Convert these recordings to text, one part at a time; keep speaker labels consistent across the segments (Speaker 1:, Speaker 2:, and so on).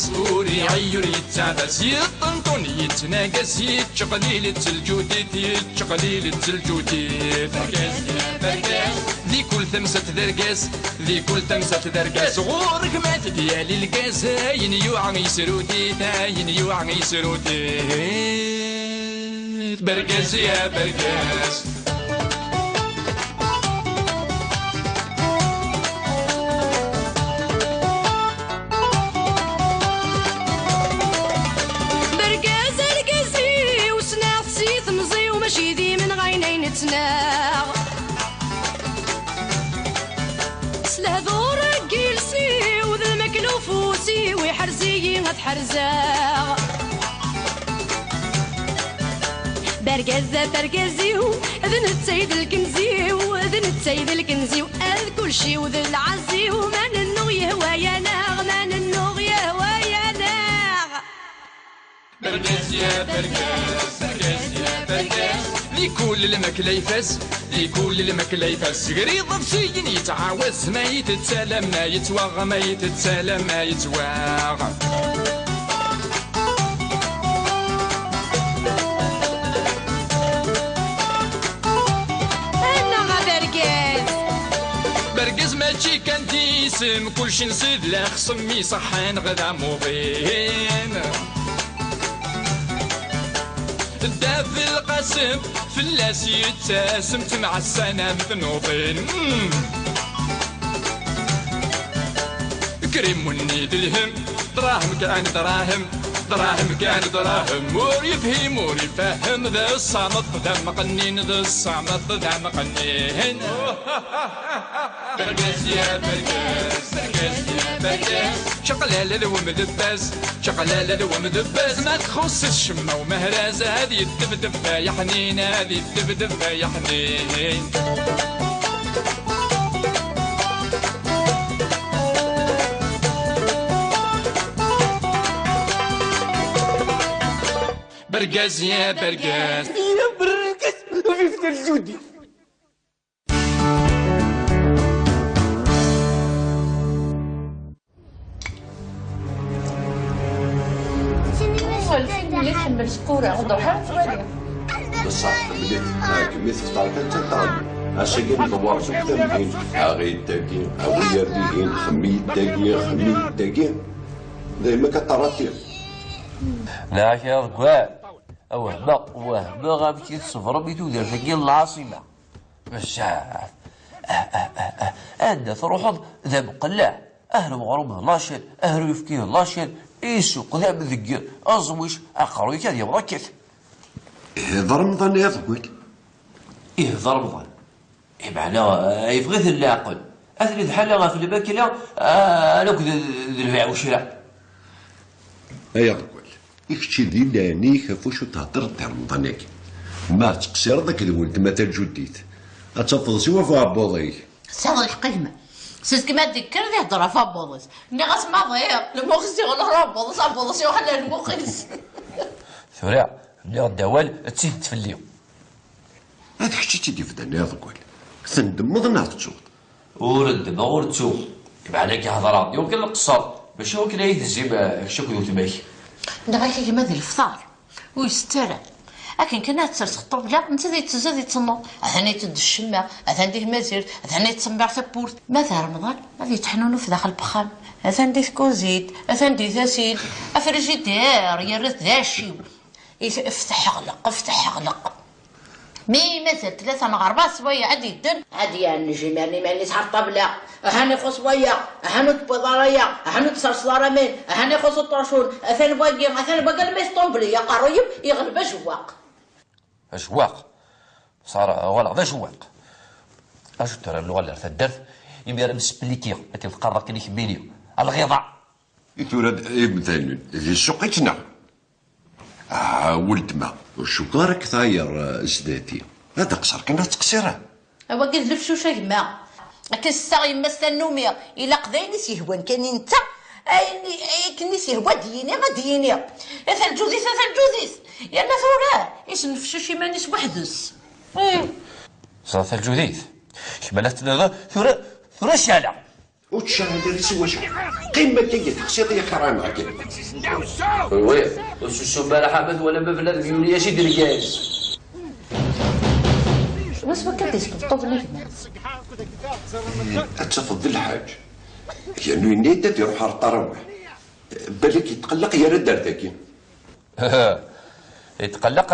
Speaker 1: سوري عيور يتعبس يطنطن يتناقص يتشقليل التلجوديت يتشقليل التلجوديت فرقاس يا فرقاس ذي كل ثمسة درقاس ذي كل ثمسة درقاس غورك ما تديالي القاس هاين يوعى يسروديت هاين يوعى يسروديت برقاس يا برقاس
Speaker 2: ماشي ذي من غينين تناغ سلهذور جيلسي وذا المكلوفوسي ويحرزي غتحرزاغ برقزة برقزيو ذن التسيد الكنزيو ذن التسيد الكنزيو أذ كل شي وذا العزيو ما ننو يهوى يا ناغ ما ننو يهوى يا ناغ
Speaker 1: برقز يا برقز برقز يا برقز لكل الماكلة يفاس لكل الماكلة يفاس قريض بسيين يتعاوز ما يتسالم ما يتواغ ما يتسالم ما يتواغ برقز ماشي كان تيسم كلشي نصيد لا خصمي صحان غدا موغين في القسم فلاس يتسم مع السنة مثنوطين كريم ونيد الهم دراهم كان دراهم دراهم كان دراهم مور يفهم مور يفهم ذا الصامت ذا مقنين ذا الصامت ذا مقنين برقاس يا برقاس برقاس يا برقاس شقلالة ذو مدباز شقلالة ذو مدباز ما تخص الشمة ومهراز هذه الدبدب يا حنين هذه الدبدب يا حنين برقاس يا برقاس
Speaker 3: يا برقاس وفي الجودي
Speaker 4: اللي تحمل سكورة غدا حال شوية
Speaker 5: بصح بديت كمية فطار كانت تنطلب عشان كان دوار شو كتابين غير الدقيق أويا الدقيق خمي الدقيق خمي الدقيق دايما كطراتير
Speaker 6: لا يا رجال وهبة غابتي الصفر بيتو دير ثقيل العاصمة بشاف أنت تروح ذا بقلاع أهل مغرومه لاشل أهل يفكيه لاشل يسوق ذا بذقير أزويش أقروي كذا يبركت
Speaker 5: إيه رمضان يا ضويل
Speaker 6: إيه رمضان إيه معناه يبغي العقل أثري حلا في الباكلة أنا كذا ذي البيع والشراء
Speaker 5: يا ضويل يكشي ذي لاني خافوش تهضر تاع رمضانك ما تقصير ذاك الولد ما تجديت أتفضل سوا فابوضي
Speaker 4: صار القيمة سيس كما تذكر ذي هضرة فابوضيس ني غاسما ضيع المخزي غنهرا بوضيس أبوضيس يوحنا المخز
Speaker 6: ثورة ملي الدوال تسيد تفليو
Speaker 5: هذا حشي تيدي فدانا يا ضويل تندمض نهار تشوط
Speaker 6: ورد ما ورد تشوف معناه كي هضرة يمكن القصر باش هو كنا يتزيب شكو تماك
Speaker 4: نغاك كيما ذي الفطار ويسترى لكن كنا تسرس الطبلة انت ذي تزادي تصنو اثاني تد الشمة اثاني ديك مازير اثاني تسمع تبورت ماذا رمضان غادي تحنونو في داخل البخام اثاني ديك كوزيد اثاني ديك ثاسيل افريجيدير يا ريت ذا الشيو افتح اغلق افتح اغلق مي مثل 3 مغاربة سوية عادي الدن عادي يا نجي ماني تحت الطبلة هاني خو سوية هانو تبضارية هانو تسرسلارة مين هاني خو سطرشون اثاني باقي الميس طنبلي يا قرويب يغلب جواق
Speaker 6: أشواق صار ولا ذا شواق أشو ترى اللغة اللي رث الدرث يمير نسبليكيو التي تقرر كلي كبينيو الغضاء
Speaker 5: يتولد مثلا ذي السوق يتنا ولد ما وشو راك ثاير سداتي هذا قصر كنا تقصيره
Speaker 4: هو قد لفشوشة يما لكن الساغ يما استنومي إلا قضينيس يهوان كان انت كنيس يهوى ديني ما ديني اثا الجوزيس يا ثورة ايش نفشوشي مانيش وحدس
Speaker 6: صارت الجوديث شمالت ثورة شالع
Speaker 5: وتشاهد سوا شحال قيمة كي تخشيط يا كرامة كي
Speaker 6: وي وشو بلا حامد ولا ما بلاد اليونية شي دركاز
Speaker 4: واش ما كديش تطوب لي
Speaker 5: أتفضل الحاج يعني نيتا يروح على الطراوح بالك يتقلق يا رد داكي
Speaker 6: يتقلق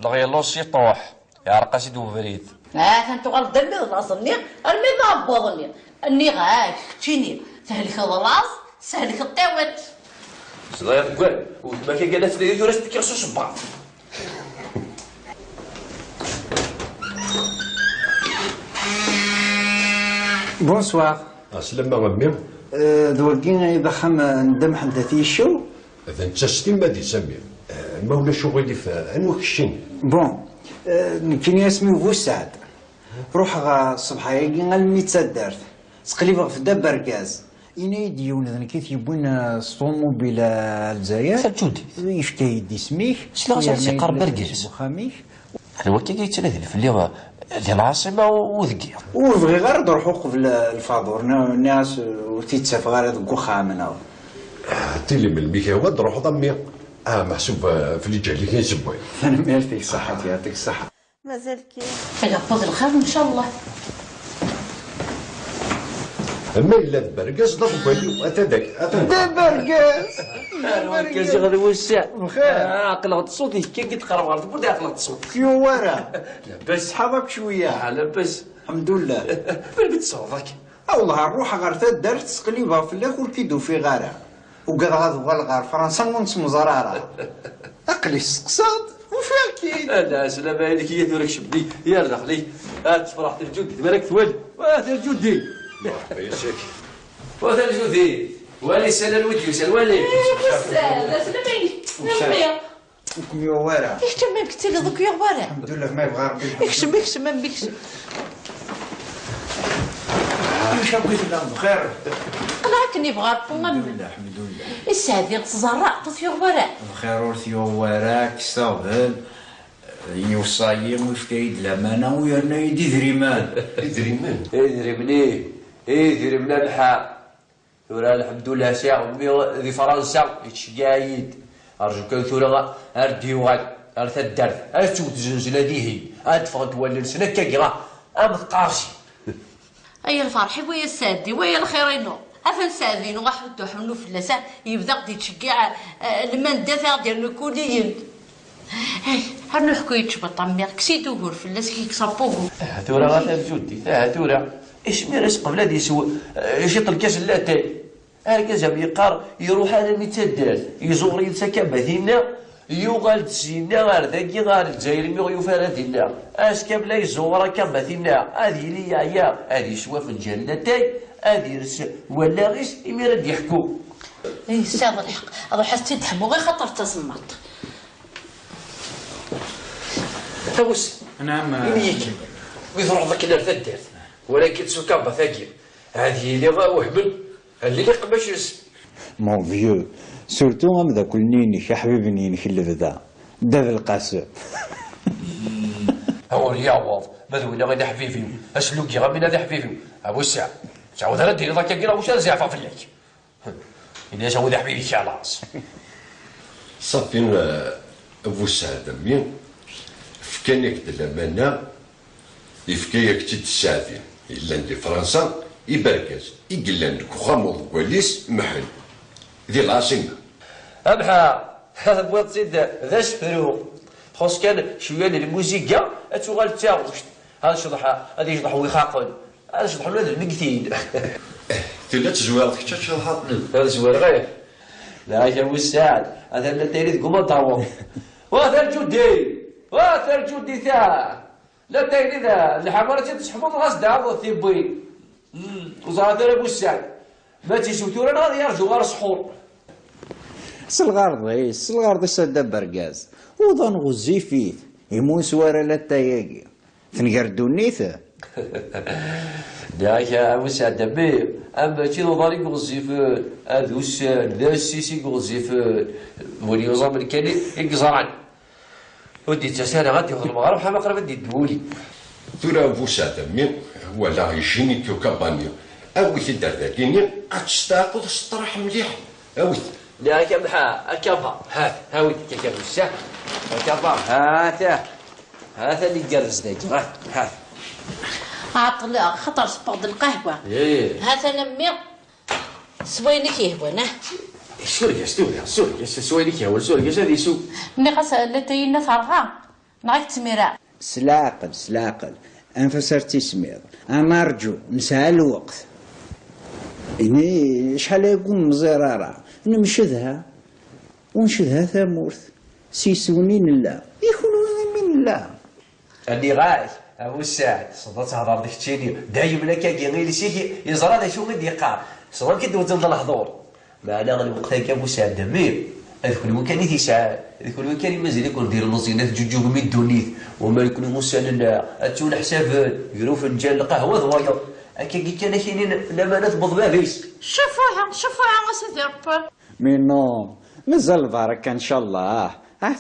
Speaker 6: الغيلوس يطوح يعرق سيدو فريد
Speaker 4: انتو غلط دمي راسني ارمي ضابطني اني غاك تشيني سهلك الراس سهلك الطيوت
Speaker 6: صدايا تقول وما كي قالت لي دورا تكرسو صباع
Speaker 7: بونسوار.
Speaker 5: السلامة غمي
Speaker 7: دوكين إذا خم ندم حدثي شو؟
Speaker 5: إذا أنت ستيم مادي سمير ما ولا شغلي في أنواع الشين
Speaker 7: بون كاين اسمي بوسعد روح غا الصبح يجي الميتة دارت تقريبا في دابا ركاز إنا يديون إذا كيف يبون الطوموبيل الجزائر
Speaker 6: سالجودي
Speaker 7: يفكا يدي سميك
Speaker 6: شنو غادي قرب بركاز
Speaker 7: خاميك
Speaker 6: انا وكي كيتسنى في اللي ديال العاصمه وذكيه
Speaker 7: وبغي غير نروحو قبل الفاضور الناس وتيتساف غير ذوك خامنا
Speaker 5: تيلي من الميكا هو تروح ضمي محسوب في اللي جا لي كاين سبوي
Speaker 7: انا مال فيك صحة يعطيك الصحة
Speaker 8: مازال كي
Speaker 4: يحفظ الخير ان شاء الله
Speaker 5: ما إلا بركاز ضرب بالي أتدك
Speaker 7: بركاز
Speaker 6: كاجي غادي وسع
Speaker 7: بخير
Speaker 6: عقلت صوتي كي كيتقرب غير تقول عقلت صوت
Speaker 7: كيو ورا
Speaker 6: لاباس
Speaker 7: صحابك شوية
Speaker 6: لاباس
Speaker 7: الحمد لله
Speaker 6: فين بتصوتك
Speaker 7: والله نروح غير تدرت تقليبها في الاخر كيدو في غارة وقال غادو غير فرنسا ونص مزرارة اقلي السقساط وفيها كاين
Speaker 6: لا سلام عليك يا دورك شبدي يا دخلي هات فرحت الجود مالك توالي وهات الجودي
Speaker 5: يا ساكي
Speaker 6: وهات الجودي والي سال الودي وسال والي
Speaker 4: لا سلامي
Speaker 7: كيو ورا
Speaker 4: يكتم كنت لي دوك يا ورا
Speaker 7: الحمد لله ما يبغى ربي
Speaker 4: يكشم ما بيكشم
Speaker 7: واش بغيت لهم بخير
Speaker 4: قلعك نبغى
Speaker 7: الحمد لله
Speaker 4: السعدي تزرع طفيو ورا
Speaker 7: بخير ورثيو وراك استغفل يوصايم ويفكايد الامانه ويرنا يدي دريمان
Speaker 5: دريمان
Speaker 6: ادري مني ادري من الحا ورا الحمد لله ساعة امي ذي فرنسا يتشقايد ارجوك ثورة ارديوغال ارثدرت ارتوت زنزلة ديهي ادفغ تولي لسنة كاكرا ام قارشي
Speaker 4: اي الفرحي ويا السادي ويا الخيرينو افن سادين واحد حملو في اللسان يبدا غادي تشجع المندفع ديال الكليين هاي هانو حكو يتشبط امي كسيتو هور في اللاس كي كصابوغو
Speaker 6: ثورة غاتا جودي ثورة ايش ميرس قبل هادي يسوى يشيط الكاس اللاتاي هكذا بيقار يروح على ميتادات يزور يتسكى بثينا يوغال تسينا غير ذاكي غير الجزائر ميغ يفاردينا اسكاب لا يزور كبثينا هذه لي عيا هذه شوا في الجنتاي هذه يرس ولا غيس يميرد يحكوا
Speaker 4: اي استاذ الحق هذا حسيت تحمو غير خاطر تصمت
Speaker 6: توس
Speaker 7: نعم
Speaker 6: يجي ويضرب ذاك الارثدات ولكن سوكا بثاكي هذه اللي وهبل اللي باش يرسم
Speaker 7: مون فيو سورتو ام ذا كل نينك يا حبيبي نينك اللي بدا داب القاسم
Speaker 6: هو رياض ماذا غادي حفيفي اسلوكي غامي هذا حفيفي ابو الساعه تعاود راه دير ذاك كيرا واش زعفه في الليل الا جاود حبيبي خلاص
Speaker 5: صافي ابو سعد مين فكانك الامانه يفكايك تساعدين الا عندي فرنسا يبركز يقول لك خامض كواليس محل ديال العاصمه
Speaker 6: ابحا هذا بغيت تزيد ذا شفرو خص كان شويه الموسيقى اتوغال تاعو هذا شطح هذا يشطح ويخاقل هذا شطح ولاد المقتين
Speaker 5: تلا تزويرتك تشرحات
Speaker 6: هذا زوير غير لا يا ابو السعد هذا لا تريد قوم طاو وهذا الجودي وهذا الجودي تاع لا تريد الحمارة تسحبوا الغاز داو ثيبوي وزاد ابو السعد ما تيسوتو راه غادي يرجعوا غير سحور
Speaker 7: الغرض سد بركاز وظن غزي فيه يمون سوارا لا تاياكي تنقردو نيثه
Speaker 6: ياك يا ابو سعد بي اما تي نظري غزيفون هذوس ذا السيسي غزيفون ولي نظام الكالي يقزران ودي تسالا غادي يخدم المغرب حما قرب دي دولي
Speaker 5: ثورة ابو سعد مين ولا يجيني كيو كابانيا اويت الدرداكيني غتشتاقو تشطرح مليح اويت.
Speaker 6: لا كمحا أكبها هاوي كيف الشاه أكبها هذا اللي جالس دايك هات
Speaker 4: عطل خطر سباق القهوة هذا لمي سوينك يهوانا
Speaker 6: سوريا سوينك يهوى سوريا هذه سو
Speaker 4: مي غسا لتينا ثرها نعيك تميرا
Speaker 7: سلاقل انفس ارتسمير انا ارجو نسعى الوقت إني شحال يكون مزرارة نمشدها ونشدها ثمورث سيسونين الله يكونوا من الله
Speaker 6: اللي غايش أبو سعد صدت هضر ديك تشيني دايما لك غير سيكي يزرى هذا شو غادي يقع صدام كي دوز الحضور معنا غادي وقتها كابو سعد دمير هذاك الوكان يسعى هذاك الوكان مازال يكون دير المزينات جوجوج من الدونيت وما يكون مسالنا اتون حساب يرو فنجان القهوه ضوايا هكا كان كاينين الامانات بضبابيس
Speaker 4: شوفوها سيدي ربي
Speaker 7: مينو مازال بركة ان شاء الله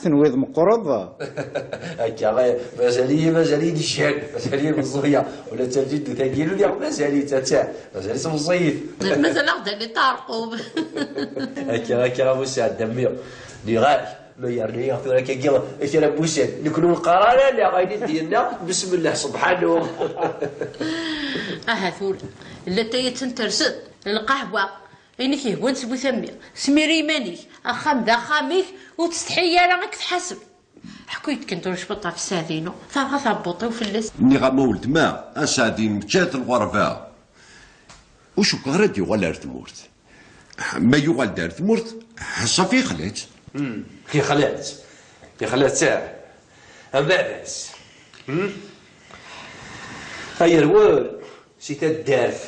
Speaker 7: تنويض مقرض
Speaker 6: هكا مازالي ديشان مازالي مزويه ولا تجد تاكيلو لي مازالي مازالي مزيف
Speaker 4: مازال غدا اللي طارقوا
Speaker 6: هكا ابو سعد دمير اللي غاش ما يرني يغفر لك كي ابو سعد نكونوا القرار اللي غادي ديالنا بسم الله سبحانه
Speaker 4: ثور اللي تنترسد القهوه إنك يهون سبو ثمير سميري مانيك أخام ذا خاميك وتستحيا راك تحسب حكيت كنت نشبطها في السادينو ثابغا ثابوطي وفي اللس
Speaker 5: مني غا ولد ما اسادين مشات الغرفة وشو غادي يغال ثمورت ما يغال دار ثمورت صافي خلات
Speaker 6: كي خلات ساعة أما بس هيا الوال سي تدارت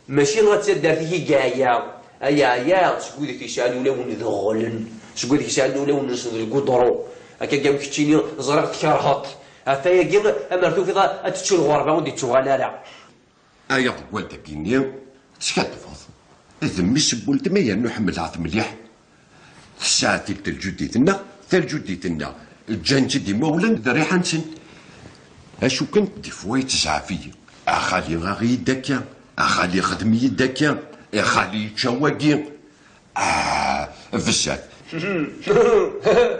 Speaker 6: ماشي غتدارت هي كاعيا يا شكون ديك يسالوا ولا ونذغلن شكون ديك يسالوا ولا ونسد القدرو هكا كاع كتشيني زرق تكرهط حتى هي كيما امرتو في تشو الغربه ودي تشغالا
Speaker 5: ايا والدك كينيا تكتفض ذمي سبولت ما نحمل عاط مليح الساعه تلت الجديتنا الجنت ديما ولا ذريحه نسن اشو كنت دي فوايت تسعفي اخالي غاغي داكيا اخالي خدمي داكيا يا خالي تشواقي فساد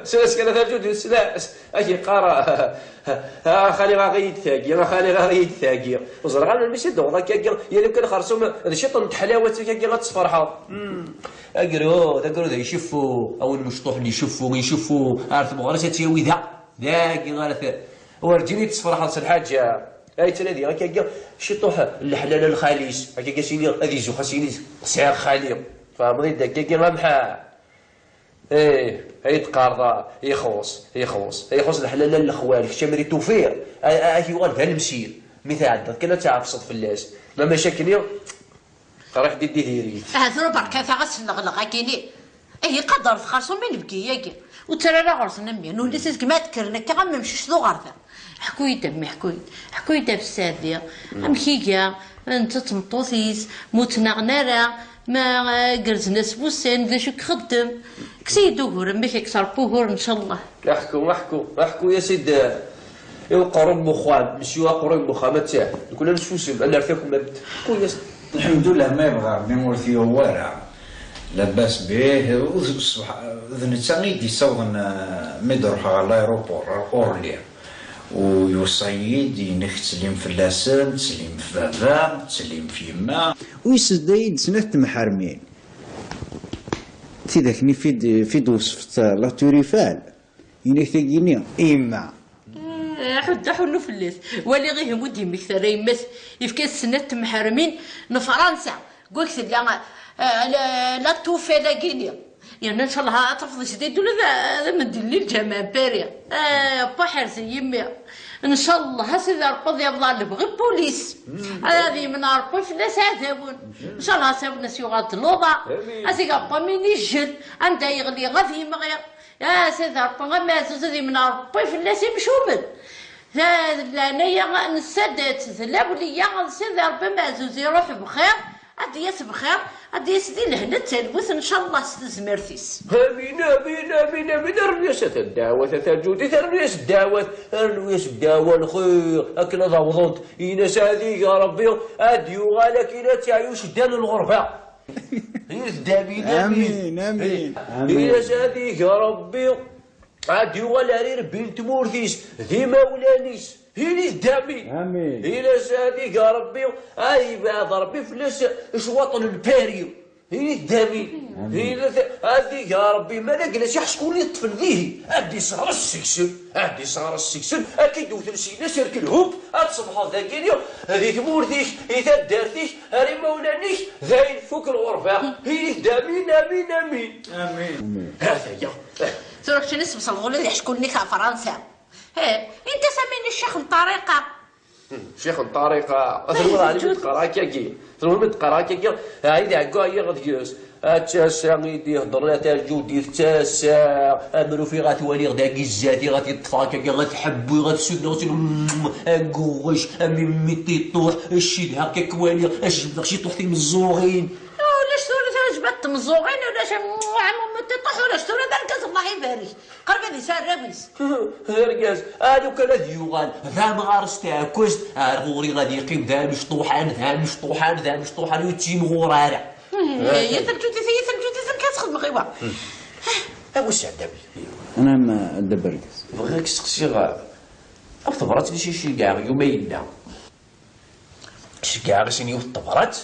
Speaker 6: سلاس كان ترجو سلاس اجي قارا خالي غاغي ثاقي وزرغا انا ماشي دوضا كاكا يا لو كان خرسوم هذا شيطان حلاوه كاكا غتصفرحا اقرو ذا يشوفوا او المشطوح اللي يشوفوا عارف مغرس تيوي ذاكي غير ورجيني تصفرحا الحاجه اي تنادي هكا شطوح الحلال الخاليس هكا سيني هذي زو خاصني سعر خالي فهمني داك غامحا هاي تقارضا يخوص الحلال الاخوال شامري توفير هي غالبها المسير مثال كان تعرف صد فلاس ما مشاكل راح دي ديري
Speaker 4: هذا بركه غاس نغلق كيني اي قدر خاصو من بكي ياك وترى لا غرس نمي نو لسيت كما تكرنا كي غنمشيش ذو غرفه حكويت في السادية أمكيكا أنت تمطوثيس موتنغنارا ما قرزنا سبوسين ذا شو كخدم كسيدو هور مبيك يكسر بوهور إن شاء الله
Speaker 6: احكو يا سيد قرب مخوان مشيو قرب مخامات تاع كنا نشوسم أنا رفيقكم حكو يا سيد
Speaker 7: الحمد لله ما يبغى ميمورثي وارع لاباس به ذنتا غيدي صوغن ميدروح على الايروبور اورليان ويصيد ينختلم في اللسان تسليم في بابا تسليم في يما ويسدايد سنة محرمين تذكني في دوس لا توريفال ينكتاكيني إما
Speaker 4: حنو في الليث ولي غير مودي مكثر يمث يفكي سنة محرمين نفرنسا قلت لا توفي لا غينيا يعني ان شاء الله ترفض شديد ولا هذا ما ندير الجامعه باريه بحر زي يمي ان شاء الله هسه ربي يفضل بغي بوليس هذه من ربي في الناس عذابون ان شاء الله ساو الناس يغاد اللوضه هسه قبا من يجل عنده يغلي غفي مغير يا سيدي ربي غمازوز هذه من ربي في الناس مشومل انايا نسدت لا وليا سيدي ربي مازوز يروح بخير عديات بخير عديات دين هنا تلبث ان شاء الله ستزمرتيس.
Speaker 6: امين امين امين امين. الرياس الدعوة تجودي الرياس الدعوة الرياس الدعوة الخير اكل ضوضت يناس هذيك يا ربي اديو غالك الى تعيش دان الغربة. امين
Speaker 7: امين امين.
Speaker 6: يناس هذيك يا ربي اديو غالي ربي تمورثيس ذي مولانيس هيني دامي.
Speaker 7: امين.
Speaker 6: إلى صديق يا ربي أي بعد ربي فلاس شواطن الباريو هيني دامي. إلى هذيك يا ربي ما نقلش شكون يطفل ذيه أدي صغر السكسن أدي صغر السكسن أكيد وثلسينا سيرك الهوب أتصبح ذاك اليوم هذيك مورثيش إذا دارتيش هاري مولانيش ذاين فوق الغرفة هيني دامي آمين آمين آمين. هذا يا
Speaker 4: تروح تنسب صلغول اللي شكوني كفرنسا. انت سميني الشيخ الطريقه.
Speaker 6: شيخ الطريقه اثر على تقراك كي ثم تقراك كي هاي عكا هي غديوس اتسا غيدي يهضر تاع الجودي تاسا امرو في غتوالي غدا كيزاتي غتطفاك كي غتحبو غتسد نقوش امي ميتي طوح الشيد هكا كوالي اش جبد شي طوحتي من الزوغين
Speaker 4: ولاش ثورة جبت مزوغين ولاش عمو تطيح ولاش ثورة بركز الله يبارك قرب هذه سار رابيس.
Speaker 6: ركاز هادو كان ديوغان ذا مغارس تاع كوست غوري غادي يقيم ذا مشطوحان ذا مشطوحان ذا مشطوحان ويتيم غورارع.
Speaker 4: يا ثلجوتي كتخدم غيبه.
Speaker 6: واش عندك؟
Speaker 7: انا ما دبركز.
Speaker 6: بغيك تسقسي غا الطبرات لي شي كاع يومين شي كاع غاسيني الطبرات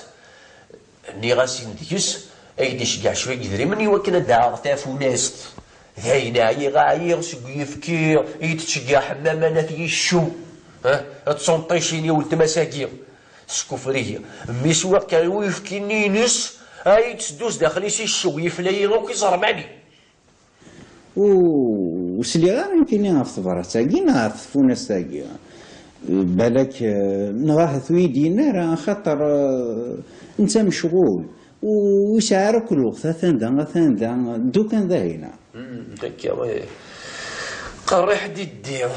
Speaker 6: ني غاسين ديكس ايديش كاع شويه كدري مني وكنا داغ تافوناست هاينا يغاير سكيفكير يتشجع حمامنا في الشو تصنطيشيني ولد مساكين سكوفريه ميسوا كان ويفكيني نس هاي تسدوس داخلي شي الشو يفلاي روك يزرماني
Speaker 7: وسلي غير يمكن نعرف تبرات تاكي نعرف فوناس تاكي بالك نراح ثويدينا راه خاطر انت مشغول ويسعر كل وقت ثاندا دوكان ذا هنا.
Speaker 6: هكا قري حد يدير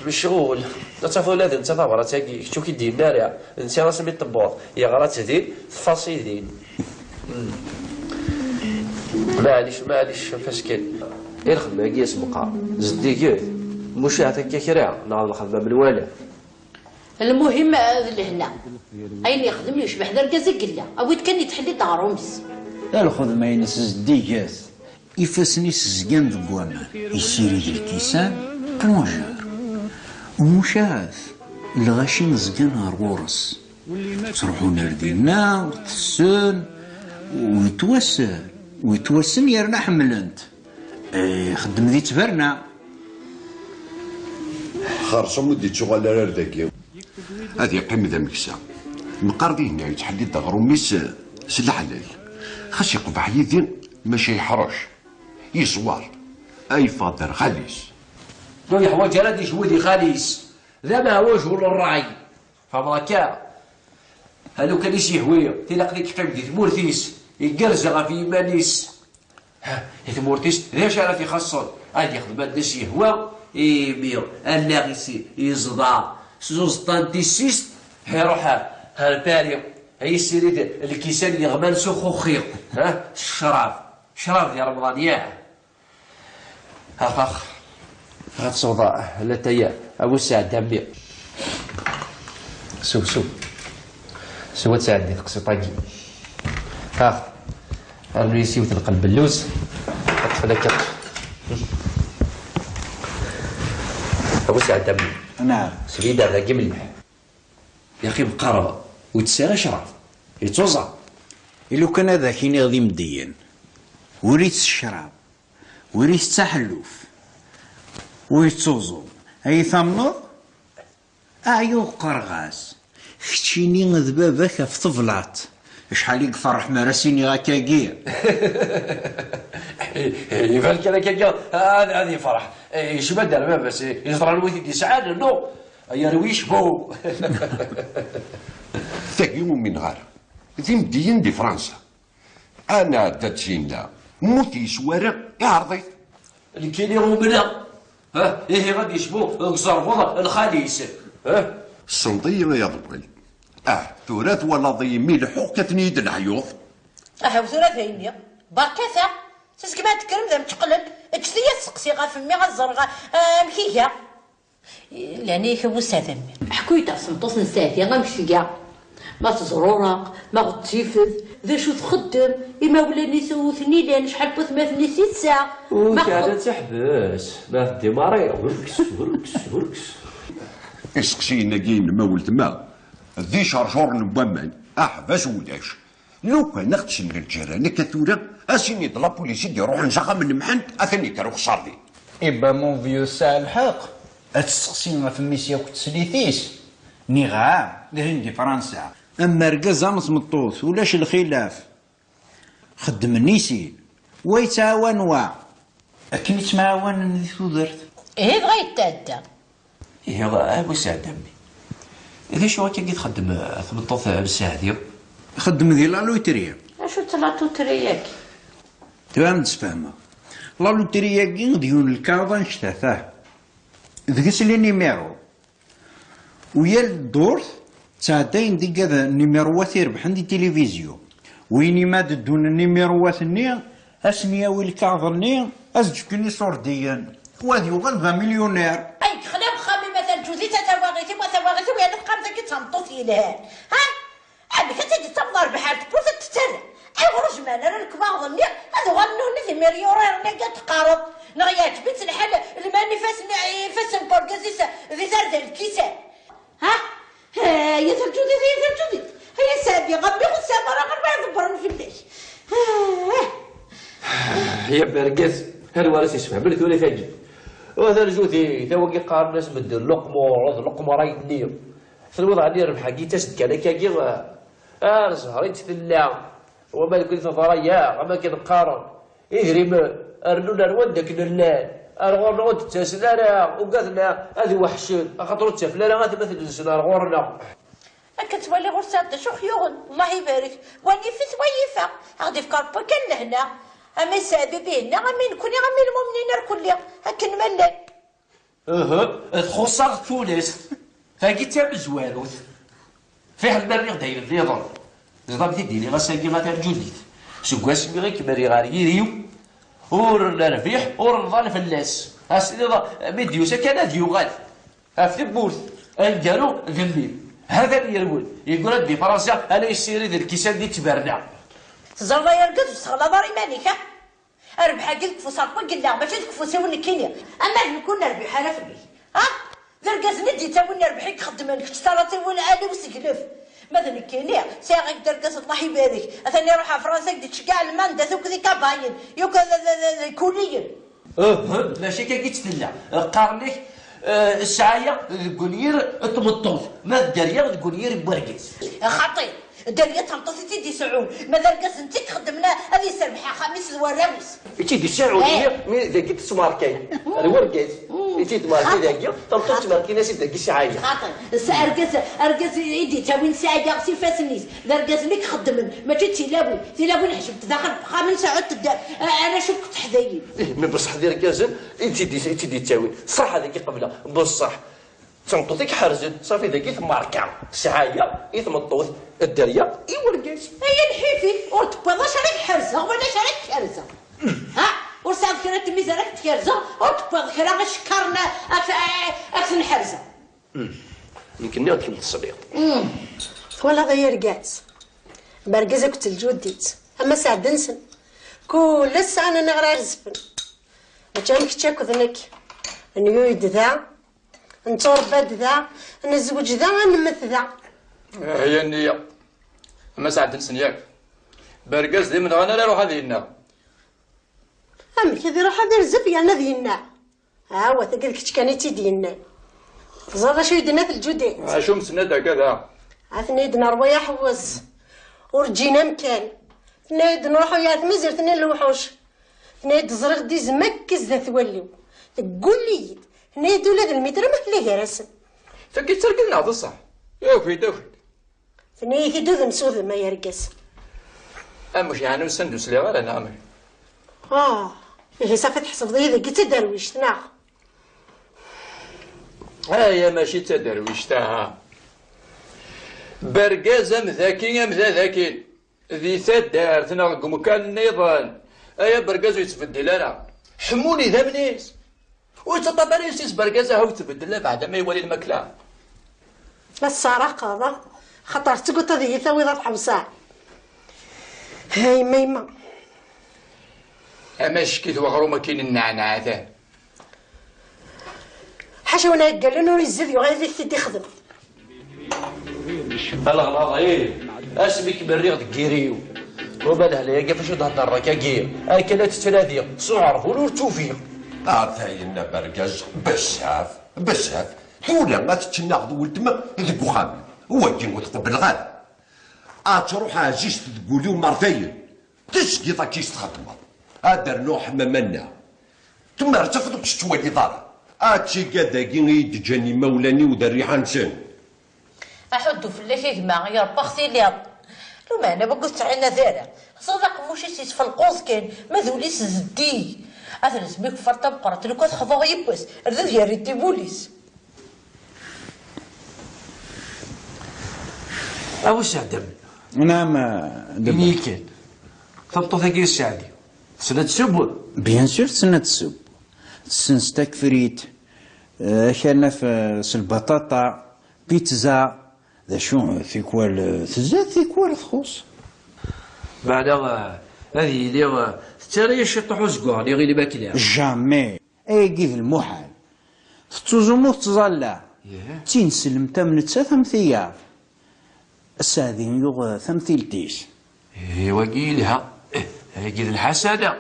Speaker 6: مشغول تصافوا ولاد انت طابره تاكي شتو كيدير نارع انت راه سميت طبور يا غرات هذي تفاصيل معليش فاش كاين غير الخدمه كي سبقا زدي كاع مش هكا كرا ناض الخدمه بالوالا.
Speaker 4: المهم لهنا اين يخدم يشبح دركازي قله اويت كان يتحلي دارومس.
Speaker 7: لا الخدمه ينس زديكات يفاسني سزقان ذ بوامان يسيري ذي الكيسان بلونجور ومشاهد الغاشي مزقان هرغورس تروحو نردينا وتسن ويتوسن يرنا حملنت خدم ذي تفرنا
Speaker 5: خرصة مدي تشغل رداكي هذه قيمة ذا مكسا مقاردي هنا يتحدي دغروميس سلحلال خاص يقبح يدين ماشي يحرش يصوار اي فاضر خاليس
Speaker 6: لو يحواج رادي جودي خاليس ذا ما هو جول الراعي فبراكا هذو كان يهوي تلاق ديك قيم دي ثمورتيس يقرزغ في مانيس ثمورتيس ليش راه في خاصو غادي يخدم الناس يهوى ميو الناقص يزضع زوزطان ديسيست هيروح هالباريو هي السيريد الكيسان يغمان سخوخيق الشراب ديال رمضان ياه اخ هاد صودا لا تايا ابو سعد دامي سو تساعدني تقصي طاقي اخ الريسي وتلقى البلوز حط لك ابو سعد دامي
Speaker 7: نعم
Speaker 6: سيدي هذا ملح يا اخي مقاربه وتسالى شراب يتوزع
Speaker 7: إلو كان هذا كيني غادي مدين وريت الشراب وريت التحلف ويتوزو أي ثمنض أعيو قرغاس كتشيني ذبابك في طفلات شحال يقفرح مراسيني هكاكيا
Speaker 6: يفعل كذا هذه فرح ايش بدل ما بس يزرع الوثيد يسعد نو يرويش بو
Speaker 5: ثاقي من غار ذي مدين دي فرنسا انا داتشينا موتي سوارق يعرضي
Speaker 6: اللي كاين يغومنا ايه غادي يشبو الزرفوضه الخاليس
Speaker 5: الصنديه يا ضويل ثلاث ولا ضيمي الحوق كتنيد العيوط.
Speaker 4: ثلاث هيني بركاثة ساسك ما تكرم ذا متقلب اجتيا سقسي غا فمي غا الزرغا مكيكا لاني كبوس هذا
Speaker 8: حكيت سمطوس نساتي غنمشي كاع ما تزرورق ما غتيفذ ذا شو تخدم إما ولاني سوثني لان شحال بثماثني 6 ساعة
Speaker 6: ما قاعدة تحبس ما تدي مريض وركس وركس وركس
Speaker 5: اسقسينا كاين ما ولد ما ذي شرشور نبومان احبس ولاش لو كان نغتسل الجيران كثورة اسيني د لابوليسي يروح نزغى من محنت اثني كانوا خسر دي.
Speaker 7: إبا مون فيو ساعة الحق أتسقسي في ميسيا كنت سليثيس نيغا لهندي فرنسا أما ركز أمس مطوث ولاش الخلاف خدم النيسي ويتعاون واع أكن يتعاون ذي ثودرت
Speaker 4: إيه بغا يتأدى
Speaker 6: إيه أبو سعد أمي إذا شو كي تخدم ثمنطوث بالساعة
Speaker 7: خدم ذي لا لوتريا
Speaker 8: أشو تلاتو ترياك
Speaker 7: تمام تفهمها لا لوتريا كي ديون الكاظة نشتاثاه ذكس لي نيميرو ويا الدور ساعتين دي كذا نيميروات يربح عندي تلفزيون ويني ما دون النيميروات ني اسميا والكاظني ازجكني صورديا وهذا يغلب مليونير
Speaker 4: اي خلاب خامي مثلا جوزي تتواغيتي وتواغيتي ويا نقام ذاك تنطوطي لها ها عندك تجي تنظر بحالك بوث تتسنى اي ورج مانا انا الكبار ظني هذا غنوني في مليونير نلقى تقارب نغيات بنت الحل الماني فاس بورغازيس ذي زرد الكيسه ها يا ترجودي يا ترجودي هيا سابي غبي والسابة راه غير ما يدبرن في الليل
Speaker 6: يا برقز هل ورث يسمع بلث ولا فاجي وهذا الجوثي توقي قارن لازم ندير لقمه راي النير في الوضع اللي ربح كي تسد كان كاكي زهريت ثلا وما قلت ضريا ما كنقارن يهرم ارنونا نودك نلال الغورنا ود تسلانا وقالنا هذه وحشين خاطر تسفلانا غادي مثل نسنا الغورنا
Speaker 4: كتولي غرسات شو خيوغن الله يبارك واني في ثويفه غادي في كاربا كان لهنا اما سابي بينا غامي نكوني غامي المؤمنين الكل هاك نملل
Speaker 6: خصار تونس فاكي تام زواروث فيه المريغ داير الرياضه نظام تديني غاساكي غاتر جديد سكواس ميغي كماري غاري يريو ور الربيح ور نضال فلاس اسيدي ميديوسا كان ديوغال في بورث قالوا ذمي هذا اللي يقول دي فرنسا انا يسيري ذا الكيسان دي تبرنا
Speaker 4: تزرنا يرقد وستغلا داري مانيكا اربح قلت فصاقوا قلنا ماشي تكفوسي ونكينيا اما نكون نربح على فمي ها ذرقز ندي تاوني ربحك خدمانك تشترطي والعالي وسقلف ماذا نكينيا ساغيك درقز الله يبارك اثني روح فرنسا قد تشقع الماندا ثوك ذي كاباين يوك كوليين
Speaker 6: ماشي كي تتلا قارنيك السعاية الكولير تمطوط ما الدريا الكولير بورقيس
Speaker 4: خاطي الدريا تمطوطي تيدي سعود ماذا رقص انت خدمنا هذه سربحة خميس الوراوس
Speaker 6: تيدي سعودية مين ذاك تسماركي الورقيس تيدي ماركي ذاك تمطوط ماركي ناس ذاك السعاية
Speaker 4: خاطي ارقص يدي تاوين ساعة سي فاسنيس ارقص ليك خدمن ماشي تيلاوي نحسب تدخل خامس ساعات انا شوف كنت حذايين
Speaker 6: من بصح دير كازن تيدي تاوين صح هذاك قبله بصح تنطوطيك حرزت صافي ذاك ماركا سعاية يتمطوط الدريا يورقيس
Speaker 4: هي الحيفي ورتبضا شريك حرزه ولا شريك حرزه ها ورسال كانت ميزانك تكرزه ورتبض كرا غشكرنا اكثر حرزه
Speaker 6: يمكن ناكل الصبيط
Speaker 9: والله غير قاس برقزه كنت الجوديت اما ساعه دنسن كل الساعه انا نغرى رزفن وجانك تشاكو ذنك نيويد ذا نطور باد ذا نزوج ذا نمث ذا
Speaker 1: هي النية أما ساعة نسن ياك برقاس دي من غانا لا روح هذه النار
Speaker 9: أما كذي روح هذه الزبية نذي النار هاو تقول كش كان يتيدي النار زرا شو يدنا في الجودين
Speaker 1: شو مسنة كذا
Speaker 9: عثني يدنا روايا حوز ورجينا مكان ثني يد نروحو يا تمزر ثني الوحوش ثني يد زرق دي زمكز ذا ثوليو تقول لي ثني يد ولاد المتر ما ليه راسم
Speaker 1: فكي ترقلنا هذا الصح يوفي
Speaker 9: ثني يدو ذم سوذ ما يرقص
Speaker 1: مش يعني نسندس لي غير انا عمري
Speaker 9: هي صافي تحسب ذي ذا قلت درويش تناغ
Speaker 1: يا ماشي تدرويش تاها برقاز ام ذاكي ام ذا ذاكي ذي ثدارت نغ مكان النظام ايا برقاز يتبدل انا حموني ذا منيس ويتطبر يسيس برقاز هاو تبدل بعد ما يولي المكلا
Speaker 9: الصراحة هذا خطر تقول هذه ثوي الحمصاء هاي ميمة
Speaker 1: اما شكيت وغرومه كاين النعناع ذا
Speaker 9: حاشا وانا قال انه يزيد وغادي يثدي يخدم
Speaker 6: الغلاظ اسمك بريغ دكيريو وباله ليا كيفاش تهضر راك كير هاكا لا تتنادي صعر ولو توفيق
Speaker 5: ثاينا برقاز بزاف حولا ما تتناغض ولتما ذك وخامي هو كي تقبل غاد تروح عزيز تقولي مرتين تسقي كيس تخدم هذا نوح منا ثم ارتفض تشتوالي دار هادشي كذاكي يتجاني مولاني ودا الريحان سن
Speaker 8: احدو في اللي كيما يا ربا اختي لي لو ما انا بقولت عنا ذارا صدق موشي سيس في القوس كان ما ذوليس زدي اثر اسمك فرطه بقرت لو كتخضو يبس رد يا ريتي بوليس
Speaker 6: واش عدم
Speaker 7: نعم
Speaker 6: دمي كان ثبطو ثقيل السعدي سنة تسب
Speaker 7: بيان سور سنة تسب سنستك فريت كان في البطاطا بيتزا ذا شو ثيكوال تزاد ثيكوال تخص
Speaker 6: بعد هذه اللي ترى يشطحوا زكوار اللي غير باكلها
Speaker 7: جامي اي كيف المحال تزومو تظلع تنسلم تمن ثم ثياب السادين يغ ثمثيلتيس
Speaker 6: ايوا قيلها كيف الحسنه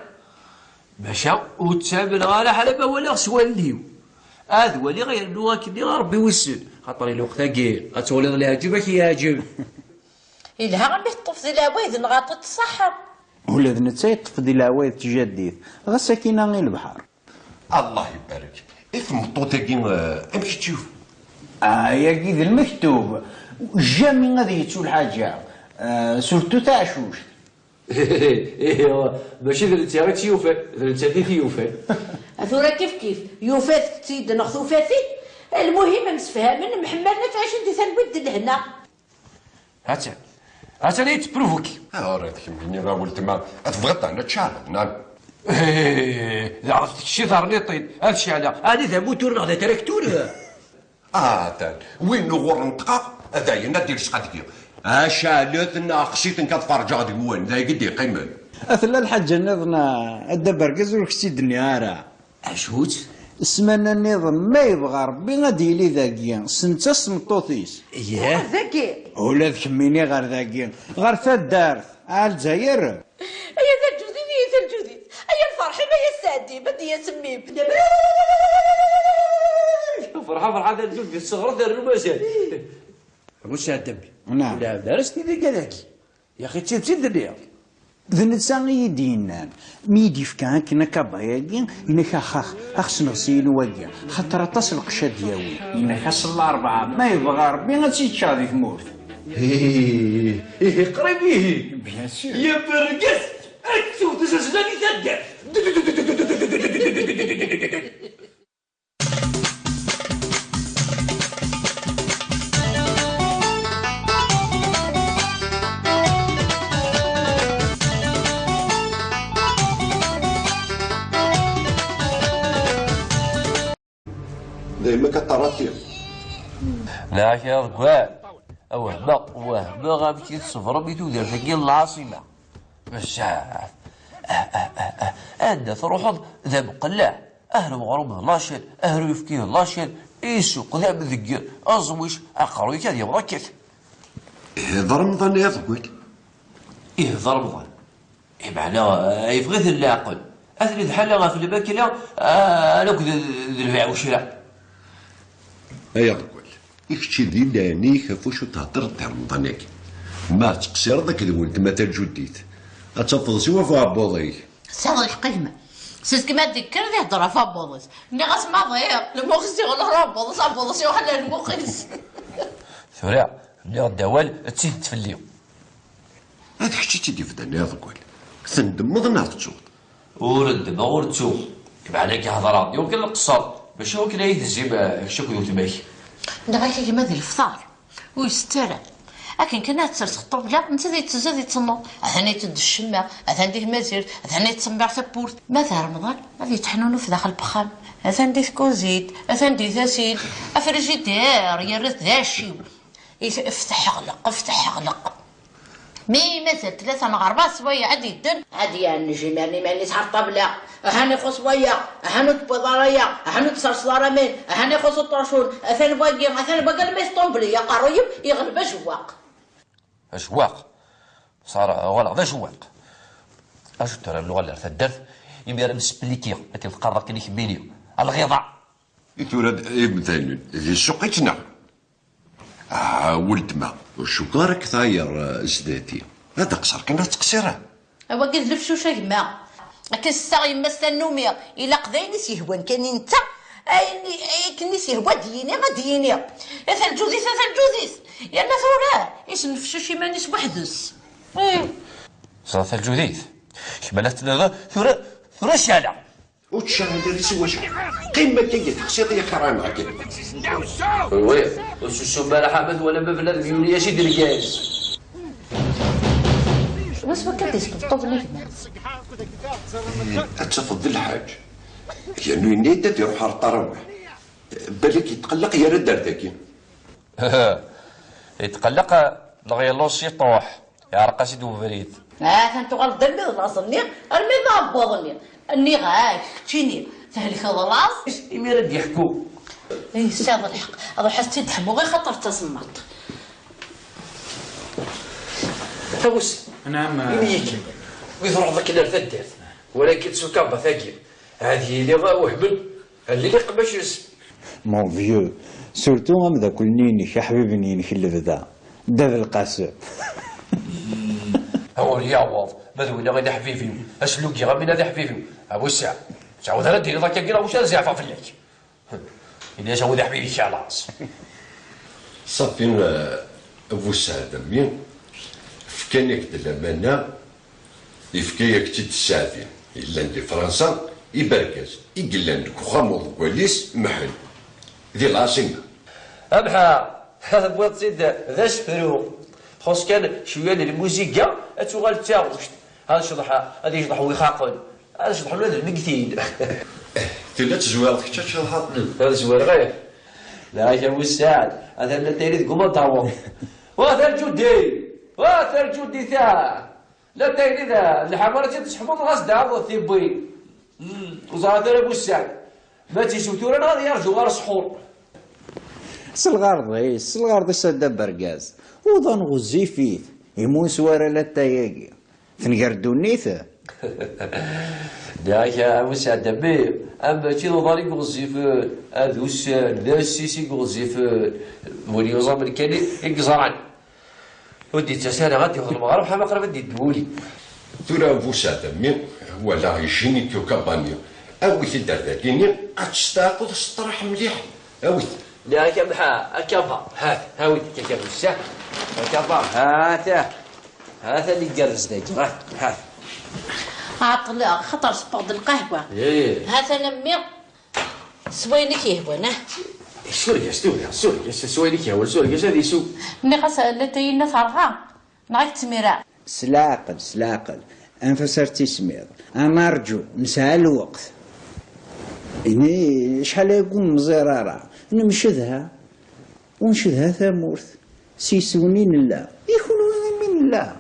Speaker 6: مشى وتسابل غالا حلبه ولا سواليو هذا ولي غير اللغه كي ربي وسل خاطر الوقت كاين غتولي اللي يعجبك يعجب
Speaker 8: إلها غادي تطفز العوايد نغاطو تصحر
Speaker 7: ولاد نتا يطفد العوايد تجديد غا ساكنه غير البحر
Speaker 5: الله يبارك مطوطاكي امشي تشوف
Speaker 7: يا كيد المكتوب جامي غادي يتسول حاجه سورتو تاع شوش
Speaker 6: ايوا ماشي درتي غير تيوفا درتي تيوفا
Speaker 8: ثورة كيف يوفات تيد ناخذو فاتي المهم مسفهمن محملنا تعيش انت ثنبد لهنا
Speaker 6: هاتا لي تبروفوكي
Speaker 5: راه كيمكنني راه ولد ما تبغط انا تشعل نعم
Speaker 6: عرفت شي ضرني طين هاد الشعله هادي ذا موتور هذا تراكتور
Speaker 5: وين غور نطقا هذا هنا دير شقادك شالتنا خشيت كتفرج غادي وين ذا قد يقيم
Speaker 7: اثلا الحاجه نظنا الدبر كزور كسيد النهار
Speaker 6: اشوت
Speaker 7: اسمنا النظام ما يبغى ربي غادي لي ذاكيا سنتا سمطوطيس
Speaker 6: اياه
Speaker 8: ذاكي
Speaker 7: ولا تكميني غير ذاكيا غير الدار الجزائر
Speaker 8: ايا ذا الجودي ايا الفرحه ما هي السعدي بدي يا سميم
Speaker 6: فرحه ذا الجود في الصغر دار المزال واش دمي
Speaker 7: نعم
Speaker 6: لا درستني ذيك هذاك يا اخي تسيب ليا
Speaker 7: ذنسان يدينا ميدي فكان كنا كباياكين إنك أخس نغسيل واقيا خاطر تصل قشا دياوي إنك أصل الأربعة ما يبغى ربي غتزيد شاذي ثمورت
Speaker 6: قريب
Speaker 7: بيان سور
Speaker 6: يا برقس أكتو تزازلاني ثدر
Speaker 5: دايما كطراتي
Speaker 6: لا يا رجال وهبه غابتي الصفر بيتو دار ثقيل العاصمه بزاف عندها تروح ذا مقلع اهل مغروم لاشين اهل يفكيه لاشين يسوق ذا بذكر ازويش اقروي كذا يبغى كيف
Speaker 5: رمضان يا ضويت
Speaker 6: ضرب رمضان معناه يبغي العقل اثني الحاله في الباكله انا كذا البيع والشراء
Speaker 5: يا ضويت يكشي ذي لاني خافوش تهضر تاع رمضانك ما تقصير ذاك الولد ما تجديت اتفضل سوا فابوضي
Speaker 8: صار القيمة سيس كما تذكر ذي هضره فابوضس اللي غاسمع ضيع المخزي ولا رابوضس ابوضس وحنا المخز
Speaker 6: ثورة اللي غداوال تسيد تفليو
Speaker 5: هاد حشيتي دي فدان يا ضويت تندمض نهار تشوط
Speaker 6: ورد ما ورد تشوف معناه كي هضرات يمكن القصر باش هو كنا يهزم شكو يوتماك
Speaker 8: دابا كيما ذي الفطار ويسترى
Speaker 4: لكن كنا تسرسخطو بلا انت ذي تزاد يتصنو اثني تد الشمه اثني مازير اثني تصنبع ثبورت ماذا رمضان غادي يتحنونو في داخل البخام اثني كوزيت اثني ثاسيل افريجيدير يرث ذا الشيو افتح اغلق مي مازال 3 مع 4 سوايع عاد يدن عاد يعني نجي ماني تحط طبله هاني خو سوايع هانو تبضاريا هانو تصرصلاره مين هاني خو سطرشون اثني باقي ما يسطومبلي يا قرويب يغلب
Speaker 6: أجواق صار ولا ذا جواق اش ترى اللغه اللي ارتدت يمير مسبليكي مثل القاره كلي كبينيو الغيضه
Speaker 5: يتولد مثلا في سوقتنا ولد ما وشو راك ثاير زداتي هذا قصر كنا تقصيره
Speaker 8: هو قد لفشوشه يما كنسا يما النوميه الا قضيني يهوان كان انت كني يهوى ديني غديني ثلجوزيس يا ثورة ايش نفشو شي مانيش وحدس
Speaker 6: صار ثلجوزيس شمالات ثورة شالة
Speaker 5: وتشاهد اللي سوا قيمة كي تقصير كرام معك
Speaker 6: وي وشو مالح حمد ولا مبلغ اليونية شي دركاز
Speaker 8: بس ما كديش بالطبل
Speaker 5: تفضل الحاج يعني نيدت يروح على الطراوح بالك يتقلق يا رد دردكي
Speaker 6: يتقلق لغيلوس يطوح يعرق سيدو فريد
Speaker 8: انتو غلط دمي لاصني ارمي ضابطني اني غاك تشيني تهلك لاص
Speaker 6: يميرد يحكوا
Speaker 8: اي استاذ الحق هذا حسيت تحمو غير خطر تصمت
Speaker 6: فوس
Speaker 7: نعم
Speaker 6: يميك ويضرب ذاك اللي ارتدت ولكن سكابه ثقيل هذه اللي وهبل اللي قباش يسب
Speaker 7: مون فيو سورتو غام ذاك النينك يا حبيبي نينك اللي بدا داب القاسم
Speaker 6: هو رياض ماذا غير حفيفي اسلوكي غامينا ذا حفيفي ابو الساعه تعود انا دير ذاك كيرا واش زعفا في الليل اللي شاو ذا حبيبي خلاص
Speaker 5: صافي ابو السعد مين فكانك دلمنا يفكيك تد السعدين الا عندي فرنسا يبركز يقول عندك خامض كواليس محل ذي العاصمه
Speaker 6: ابحا هذا بغيت تزيد ذا شفرو خاص كان شويه الموسيقى اتوغال تاغوش هذا شطح هذا يشطح ويخاقل هذا شطح ولاد المقتين
Speaker 5: ثلاث زوار حتى شحال
Speaker 6: هذا زوار غير لا يا ابو السعد هذا اللي تيريد قوم طاوو وهذا الجودي تاع لا تيريد الحماره تسحبوا الغاز داو ثيبي وزاد ابو السعد ما تيشوتو راه غادي يرجعوا غير السحور
Speaker 7: الغرضي سد بركاز وظن غزي فيه يمون سوارا لا تاياكي تنقردو نيثه
Speaker 6: داك يا ابو سعد بي اما تي نظري غزيفون ادوس ذا السيسي غزيفون ولي نظام الكالي يقزران ودي تسالا غادي في المغرب حما قرب دي دولي
Speaker 5: ترى ابو سعد مين ولا يجيني كيو كابانيا اويت الدرداكيني غتستاقض السطرح مليح اويت
Speaker 6: لا كمحا كفا هاوي كيف الساعه كفا هذا اللي جالس داك هات
Speaker 8: عطل خطر سباق القهوه هذا لمي سوينك يهوانا
Speaker 6: سوريا سوينك يا ولد سوريا هذه سو
Speaker 8: نقص لتينا فرغا نعيط تميرا
Speaker 7: سلاقل انفسرتي سمير انا ارجو نسعى الوقت إني شحال يكون مزرارة نمشدها ونشدها ثمورث سيسونين الله يكونوا من الله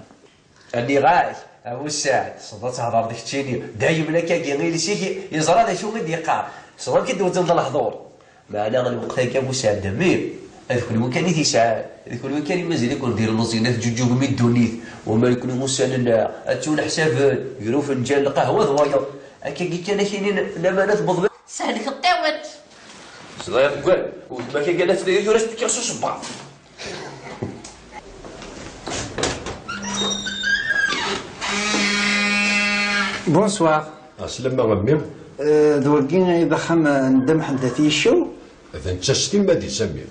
Speaker 6: أني غاي أبو السعد صدت هضر ديك تشيني دايما لك غير سيكي يزرى هذا شو غادي يقع صدق كي دوز الحضور معنا الوقت هكا أبو السعد دمير هذاك الوكان تيسعى هذاك الوكان مازال يكون دير المزينات جوجو من الدونيت وما يكون مسالنا اتون حساب يرو فنجان القهوه ضوايا هكا كان كاينين الامانات بضبط
Speaker 8: سالك الطاوت
Speaker 6: صدايا قال وما كان قالت لي يورس تكرسو صبا
Speaker 7: بونسوار
Speaker 5: السلام عليكم
Speaker 7: ذوقينا إذا خم ندم حدثي الشو
Speaker 5: إذا أنت ستين ما دي سمير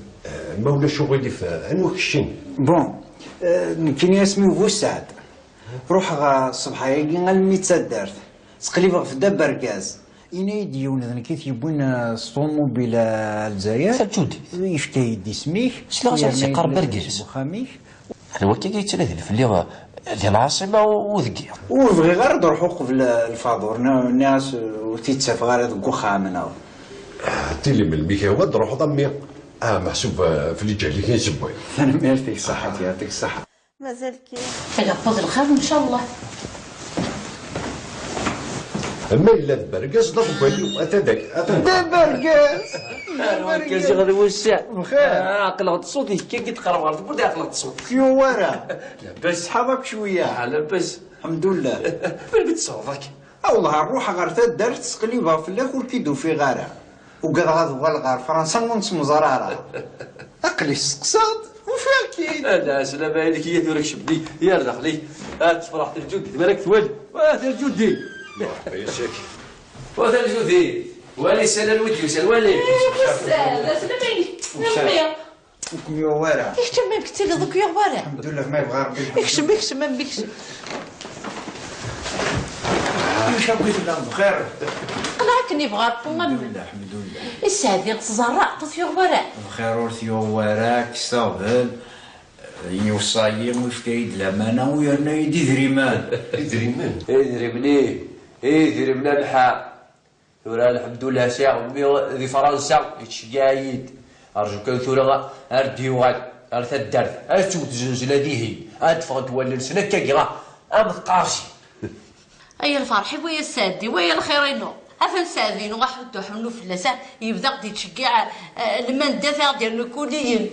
Speaker 5: ما ولا شغل دفاع أنو كشين
Speaker 7: بون كاين اسمي بو سعد روح الصباح يجي الميت دارت تقريبا في داب بركاز إنا يديون إذا كيف يبون الطوموبيل الجزائر
Speaker 6: سجود
Speaker 7: يفكا يدي سميك
Speaker 6: شنو غادي قرب بركاز
Speaker 7: خاميك
Speaker 6: انا وكي كيتنادي الفلي ديال العاصمه وذكيه
Speaker 7: وبغي غير نروحو قبل الفاضور الناس وتيتساف غير هذوك وخامنا
Speaker 5: تيلي من المكاوى نروحو ضمي محسوب في اللي جا لي كاين سبوي.
Speaker 7: انا ما يعطيك الصحه يعطيك الصحه.
Speaker 8: مازال كاين
Speaker 4: يحفظ الخير ان شاء الله.
Speaker 5: اما الا بركاز ضربالي اتداك
Speaker 7: بركاز
Speaker 6: كاجي غادي وسع
Speaker 7: بخير
Speaker 6: عقلت صوتي كي تقرب غير تبدا عقلت صوت
Speaker 7: كيوارا
Speaker 6: لاباس
Speaker 7: صحابك شويه
Speaker 6: لاباس
Speaker 7: الحمد لله.
Speaker 6: بالبيت صوتك
Speaker 7: والله نروح غير تدار تقليبها في الاخر كيدو في غاره وقال غادي غير فرنسا ونسمو زراره اقلي السقساط وفيها كاين.
Speaker 6: لا سلام عليك يا ثورك شبدي يا دخلي تفرحت الجود مالك توالي وهذا الجودي
Speaker 5: يساك
Speaker 6: وهذا الجودي والي سال الودي وسال والي
Speaker 4: لا سلام عليك
Speaker 7: كيوارا
Speaker 8: كيف ما بكتي لي دوك يا ورا
Speaker 7: الحمد لله ما يبغى ربي
Speaker 8: بكش ما بكش
Speaker 7: واش بغيت نعم بخير
Speaker 8: قلعك نبغى
Speaker 7: الحمد لله الحمد لله
Speaker 8: السعدي تزرع طفي ورا
Speaker 7: بخير ورثي وراك سافل يوصايم وش كايد الامانه ويانا يدي دريمان
Speaker 5: دريمان
Speaker 6: ادري مني الحق ثورة الحمد لله ساعة أمي ذي فرنسا يتشقايد أرجو كان ثورة أرديوغال أرث الدرد أتوت زنزلة ديهي أدفع تولي لسنة كاكيغا أمثقارشي
Speaker 4: اي الفرحي ويا السادي ويا الخيرينو افن سادين واحد وحملو في اللسان يبدا غادي تشجع المن دافع ديال الكليين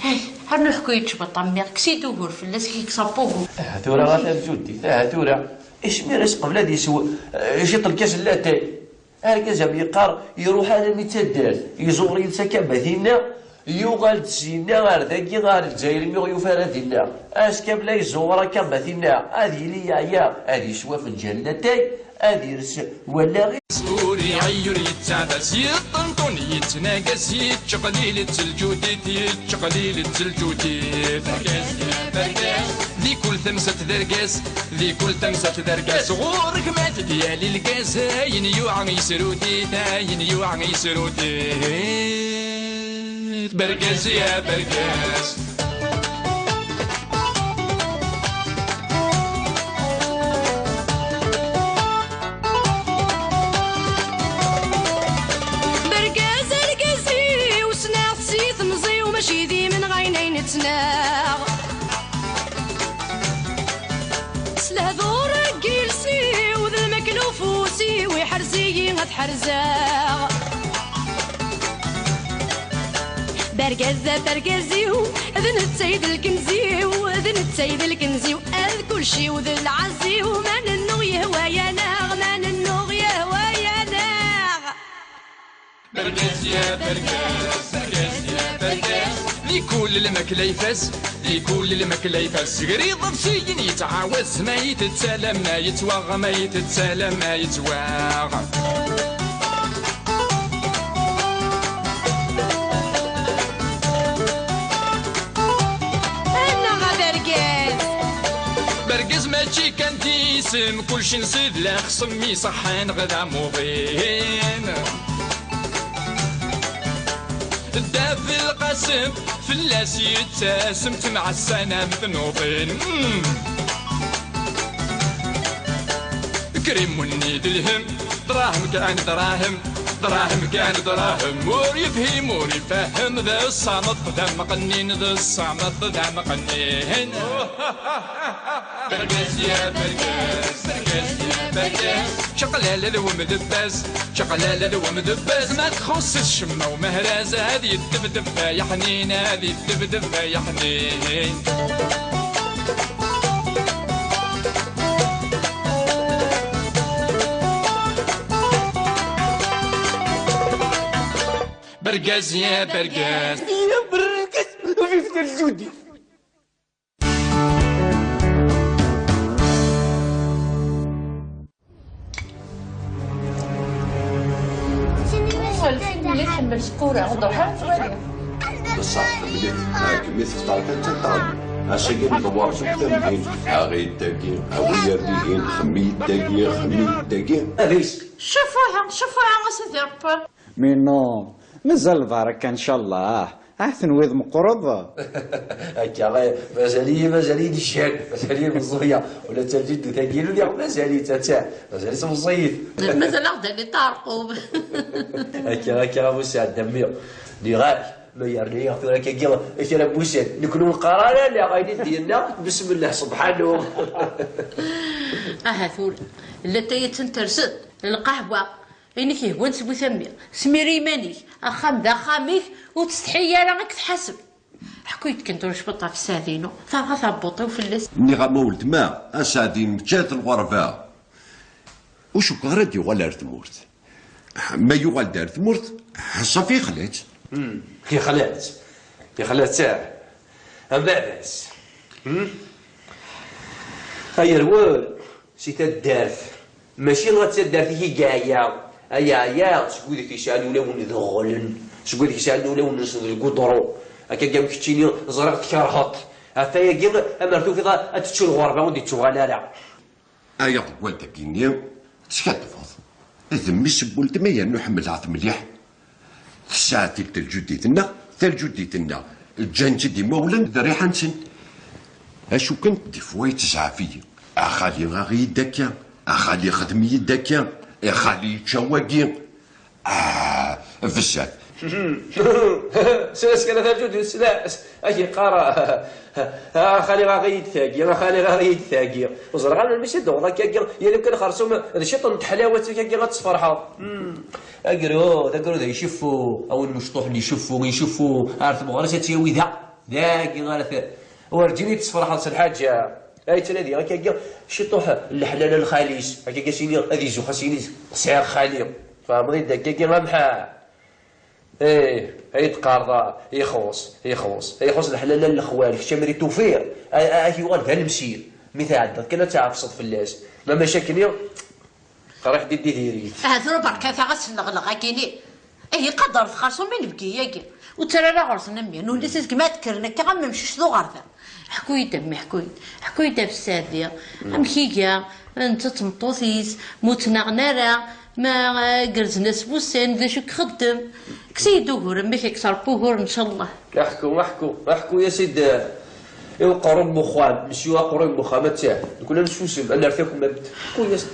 Speaker 4: هاي هاد نحكو يتشبط طمير كسيدو هور في اللاس كيكصابوغو
Speaker 6: ثورة غاتا جودي ثورة ايش ميرس قبل هادي يسوى يشيط الكاس اللاتاي هكذا بيقار يروح على ميتادار يزور ينسى كاباثينا يوغال تسينا غير ذاكي غير الجزائر مي غيوفارا دينا اسكاب لا يزورا كاباثينا هادي لي يا هادي شوا في الجنتاي هادي رس ولا غير
Speaker 1: سوري عير يتعبس يطنطن يتناقص يتشقليل التلجوديت يتشقليل التلجوديت ذي كل ثمسة درقاس ذي كل ثمسة درقاس غورك مات ديالي القاس هاين يوعى يسرودي هاين يوعى يسرودي برقاس يا برقاس
Speaker 2: ماشي ذي من غينين تناغ سلا دورك جلسي وذا المكلوفوسي ويحرزي غتحرزاغ برقزة برقزيو ذن التسيد الكنزيو ذن التسيد الكنزيو أذ كل شي وذن العزيو من النو يهوى يا ناغ من النو يهوى يا ناغ
Speaker 1: برقز يا برقز برقز يا برقز لي كل الماكلة يفاس لي كل الماكلة يفاس قريض بشي يتعاوز ما يتسالم ما يتواغ ما يتسالم ما يتواغ برقز ماشي كان ديسم كلشي نصيد لا خصمي صحان غدا موغين داف القاسم فلاس يتسم مع السنة مثنوطين كريم ونيد الهم دراهم كان دراهم دراهم كان دراهم مور يفهم مور يفهم ذا الصامت ذا مقنين ذا الصامت ذا مقنين برقاس يا برقاس برقاس يا برقاس شقلالة ذو مدباز شقلالة ذو مدباز ما تخص الشمة ومهراز هذه الدبدب يا حنين هذه الدبدب يا حنين برقاز يا برقاز
Speaker 3: يا برقاز في فتر الجودي
Speaker 4: اللي تحمل سكورة وضحى ثواني
Speaker 5: بصح ملي كمية فطار كانت تطعم عشان كان ندور شو كتابين غير الدقيق ويا الدقيق خمي الدقيق خمي الدقيق
Speaker 7: أليس
Speaker 4: شوفوها سيدي ربي
Speaker 7: مي نو مازال بارك ان شاء الله تنويض مقرض.
Speaker 6: هكا مازالي الشان مازالي المزويه ولا تا الجد تاكيلو ديال مازالي مازالي مزيف
Speaker 8: مازال غدا اللي طارقوا.
Speaker 6: هكا ابو سعد دمي اللي غاك ما يرني يغفر لك كي ابو سعد نكونوا القرار اللي غادي ديالنا بسم الله سبحانه.
Speaker 8: ثول لا تنترسد القهوه يعني كيهوان سبو ثمي سميري مانيك اخام ذا خاميك وتستحي راك تحاسب حكيت كنت نشبطها في السادينو فغا ثبطي وفي اللس
Speaker 5: ني غا ولد ما اسادين مشات الغرفه وشو غادي يغال ثمورت ما يغال دار ثمورت صافي خلات
Speaker 6: كي خلات ساعه باس خير وول سي تدارت ماشي غتدارت هي كاعيه يا شكون ديك يشعل ولا ونذغلن شكون ديك يشعل ولا ونسد القدرو هكا كاع كتشيني زرقت كرهط عفايا كي امرتو في تشو الغربه ودي تشوغا لا
Speaker 5: ايا والدك كيني تشكتفض ذمي سبولت ما نحمل عث مليح الساعه تلت الجديتنا الجان جدي مولن ذريحه نسن اشو كنت دي فويت زعفيه اخالي غاغي داكيا اخالي خدمي داكيا يا خالي تشواقي فساد
Speaker 6: سلاس كان ثالجود سلاس اجي قارا خالي غاغي ثاقي وزرغ انا ماشي دوغ كاكي يا لو كان خرسوم هذا شي طن حلاوه كاكي غتصفرحوا اقرو ذا يشوفوا او المشطوح اللي يشوفوا عارف مغرسه تساوي ذاك غير ورجيني تصفرح الحاجه اي تنادي هكا شي طوح الحلال الخاليس هكا سيني هذه زو خاصني سعر خالي فهمتي داك غامحا هي تقارضه يخوص الحلال الاخوان شمري توفير هي وغال المسير مثال كنا تعرف صد فلاس ما مشاكل قريح ديري
Speaker 8: هذا برك غسلغلغ كيني هي قدر خاصو من بكي ياكي وترى لا غرسنا مي نو لسه كما تكرنا كي غنمشيش ذو غرفه حكويت بسادية أمكيكا أنت تمطوثيس موتنا ما قرزنا سبوسين ذا شو كخدم كسيدو هور ميك يكسر بوهور إن شاء الله
Speaker 6: احكوا يا سيد قرب مخوان مشيوا قرب مخامات كلنا نشوف أنا رفيقكم حكوا يا سيد